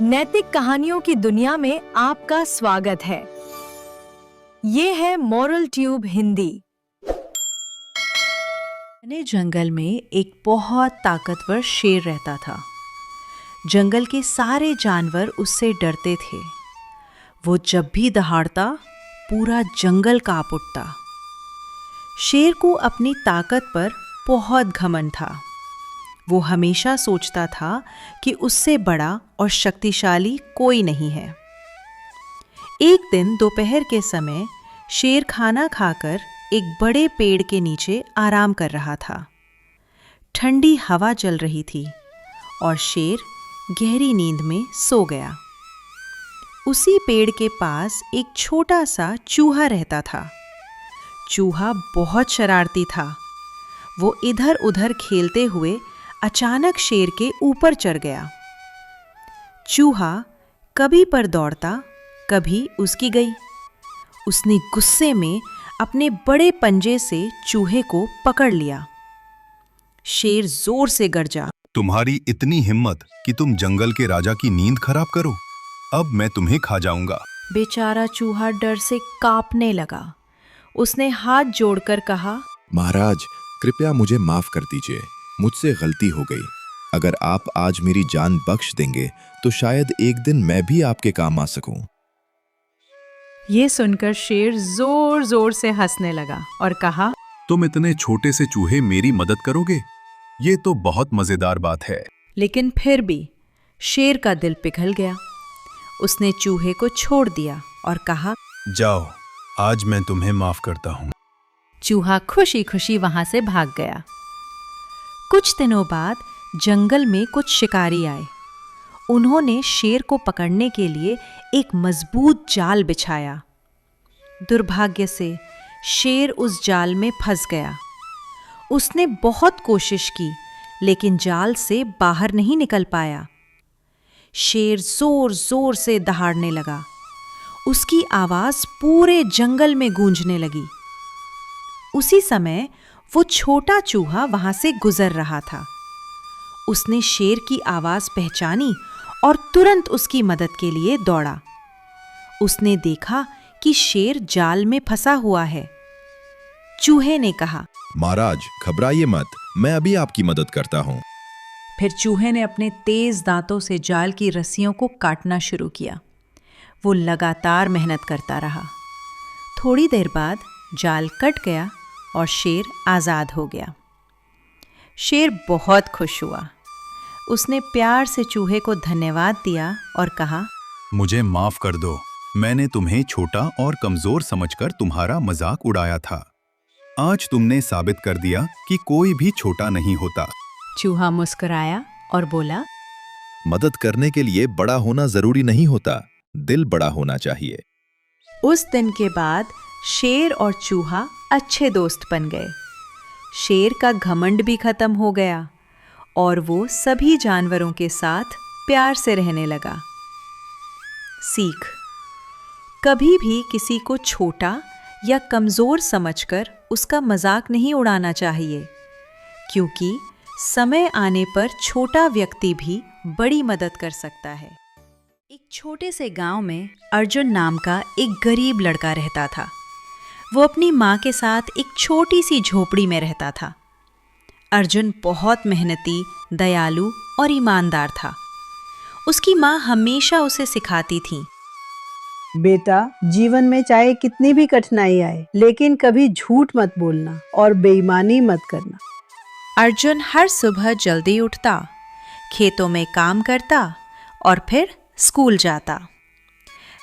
नैतिक कहानियों की दुनिया में आपका स्वागत है। ये है मॉरल ट्यूब हिंदी। घने जंगल में एक बहुत ताकतवर शेर रहता था। जंगल के सारे जानवर उससे डरते थे। वो जब भी दहाड़ता पूरा जंगल कांप उठता। शेर को अपनी ताकत पर बहुत घमंड था। वो हमेशा सोचता था कि उससे बड़ा और शक्तिशाली कोई नहीं है। एक दिन दोपहर के समय शेर खाना खाकर एक बड़े पेड़ के नीचे आराम कर रहा था। ठंडी हवा चल रही थी और शेर गहरी नींद में सो गया। उसी पेड़ के पास एक छोटा सा चूहा रहता था। चूहा बहुत शरारती था। वो इधर उधर खेलते हुए अचानक शेर के ऊपर चढ़ गया। चूहा कभी पर दौड़ता, कभी उसकी गई। उसने गुस्से में अपने बड़े पंजे से चूहे को पकड़ लिया। शेर जोर से गरजा, तुम्हारी इतनी हिम्मत कि तुम जंगल के राजा की नींद खराब करो। अब मैं तुम्हें खा जाऊंगा। बेचारा चूहा डर से कांपने लगा। उसने हाथ जोड़कर कहा, महाराज, कृपया मुझे माफ कर दीजिए। मुझसे गलती हो गई। अगर आप आज मेरी जान बख्श देंगे तो शायद एक दिन मैं भी आपके काम आ सकूं। ये सुनकर शेर जोर जोर से हंसने लगा और कहा, तुम इतने छोटे से चूहे मेरी मदद करोगे? ये तो बहुत मजेदार बात है। लेकिन फिर भी शेर का दिल पिघल गया। उसने चूहे को छोड़ दिया और कहा, जाओ, आज मैं तुम्हें माफ करता हूँ। चूहा खुशी खुशी वहां से भाग गया। कुछ दिनों बाद जंगल में कुछ शिकारी आए। उन्होंने शेर को पकड़ने के लिए एक मजबूत जाल बिछाया। दुर्भाग्य से शेर उस जाल में फंस गया। उसने बहुत कोशिश की, लेकिन जाल से बाहर नहीं निकल पाया। शेर जोर जोर से दहाड़ने लगा। उसकी आवाज पूरे जंगल में गूंजने लगी। उसी समय वो छोटा चूहा वहां से गुजर रहा था। उसने शेर की आवाज पहचानी और तुरंत उसकी मदद के लिए दौड़ा। उसने देखा कि शेर जाल में फंसा हुआ है। चूहे ने कहा, महाराज, घबराइए मत, मैं अभी आपकी मदद करता हूँ। फिर चूहे ने अपने तेज दांतों से जाल की रस्सियों को काटना शुरू किया। वो लगातार मेहनत करता रहा। थोड़ी देर बाद जाल कट गया और शेर आजाद हो गया। शेर बहुत खुश हुआ। उसने प्यार से चूहे को धन्यवाद दिया और कहा, मुझे माफ कर दो। मैंने तुम्हें छोटा और कमजोर समझकर तुम्हारा मजाक उड़ाया था। आज तुमने साबित कर दिया कि कोई भी छोटा नहीं होता। चूहा मुस्कुराया और बोला, मदद करने के लिए बड़ा होना जरूरी नहीं होता, दिल बड़ा होना चाहिए। उस दिन के बाद शेर और चूहा अच्छे दोस्त बन गए। शेर का घमंड भी खत्म हो गया और वो सभी जानवरों के साथ प्यार से रहने लगा। सीख: कभी भी किसी को छोटा या कमजोर समझकर उसका मजाक नहीं उड़ाना चाहिए, क्योंकि समय आने पर छोटा व्यक्ति भी बड़ी मदद कर सकता है। एक छोटे से गांव में अर्जुन नाम का एक गरीब लड़का रहता था। वो अपनी माँ के साथ एक छोटी सी झोपड़ी में रहता था। अर्जुन बहुत मेहनती, दयालु और ईमानदार था। उसकी माँ हमेशा उसे सिखाती थी, बेटा, जीवन में चाहे कितनी भी कठिनाई आए, लेकिन कभी झूठ मत बोलना और बेईमानी मत करना। अर्जुन हर सुबह जल्दी उठता, खेतों में काम करता और फिर स्कूल जाता।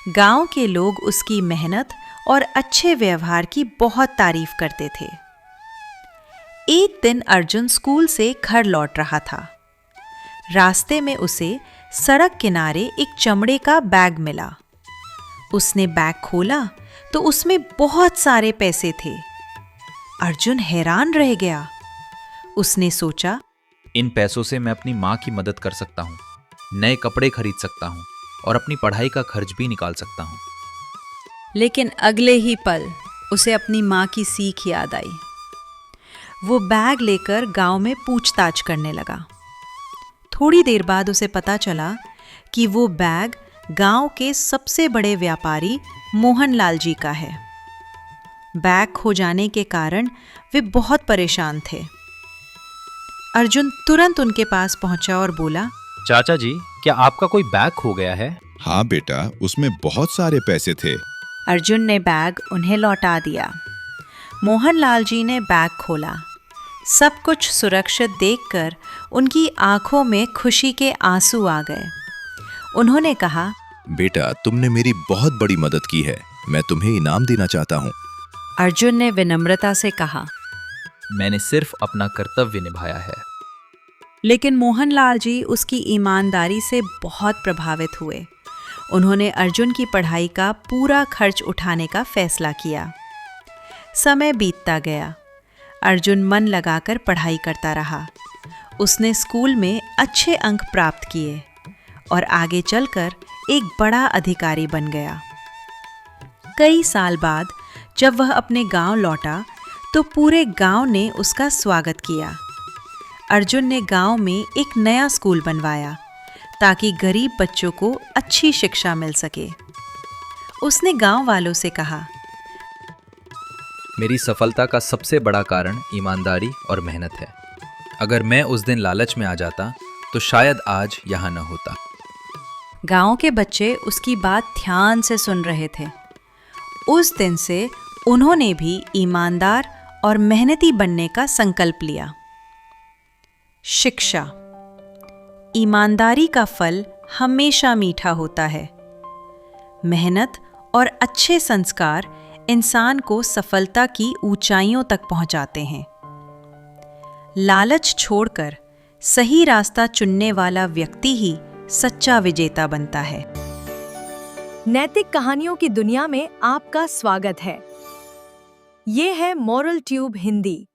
गांव के लोग उसकी मेहनत और अच्छे व्यवहार की बहुत तारीफ करते थे। एक दिन अर्जुन स्कूल से घर लौट रहा था। रास्ते में उसे सड़क किनारे एक चमड़े का बैग मिला। उसने बैग खोला तो उसमें बहुत सारे पैसे थे। अर्जुन हैरान रह गया। उसने सोचा, इन पैसों से मैं अपनी माँ की मदद कर सकता हूँ, नए कपड़े खरीद सकता हूँ और अपनी पढ़ाई का खर्च भी निकाल सकता हूँ। लेकिन अगले ही पल उसे अपनी माँ की सीख याद आई। वो बैग लेकर गांव में पूछताछ करने लगा। थोड़ी देर बाद उसे पता चला कि वो बैग गांव के सबसे बड़े व्यापारी मोहनलाल जी का है। बैग खो जाने के कारण वे बहुत परेशान थे। अर्जुन तुरंत उनके पास पहुंचा और बोला, चाचा जी, क्या आपका कोई बैग खो गया है? हाँ बेटा, उसमें बहुत सारे पैसे थे। अर्जुन ने बैग उन्हें लौटा दिया। मोहनलाल जी ने बैग खोला। सब कुछ सुरक्षित देखकर उनकी आंखों में खुशी के आंसू आ गए। उन्होंने कहा, बेटा, तुमने मेरी बहुत बड़ी मदद की है, मैं तुम्हें इनाम देना चाहता हूँ। अर्जुन ने विनम्रता से कहा, मैंने सिर्फ अपना कर्तव्य निभाया है। लेकिन मोहनलाल जी उसकी ईमानदारी से बहुत प्रभावित हुए। उन्होंने अर्जुन की पढ़ाई का पूरा खर्च उठाने का फैसला किया। समय बीतता गया। अर्जुन मन लगाकर पढ़ाई करता रहा। उसने स्कूल में अच्छे अंक प्राप्त किए और आगे चलकर एक बड़ा अधिकारी बन गया। कई साल बाद जब वह अपने गांव लौटा तो पूरे गांव ने उसका स्वागत किया। अर्जुन ने गांव में एक नया स्कूल बनवाया ताकि गरीब बच्चों को अच्छी शिक्षा मिल सके। उसने गांव वालों से कहा, मेरी सफलता का सबसे बड़ा कारण ईमानदारी और मेहनत है। अगर मैं उस दिन लालच में आ जाता तो शायद आज यहाँ न होता। गांव के बच्चे उसकी बात ध्यान से सुन रहे थे। उस दिन से उन्होंने भी ईमानदार और मेहनती बनने का संकल्प लिया। शिक्षा। ईमानदारी का फल हमेशा मीठा होता है। मेहनत और अच्छे संस्कार इंसान को सफलता की ऊंचाइयों तक पहुंचाते हैं। लालच छोड़कर सही रास्ता चुनने वाला व्यक्ति ही सच्चा विजेता बनता है। नैतिक कहानियों की दुनिया में आपका स्वागत है। ये है मॉरल ट्यूब हिंदी।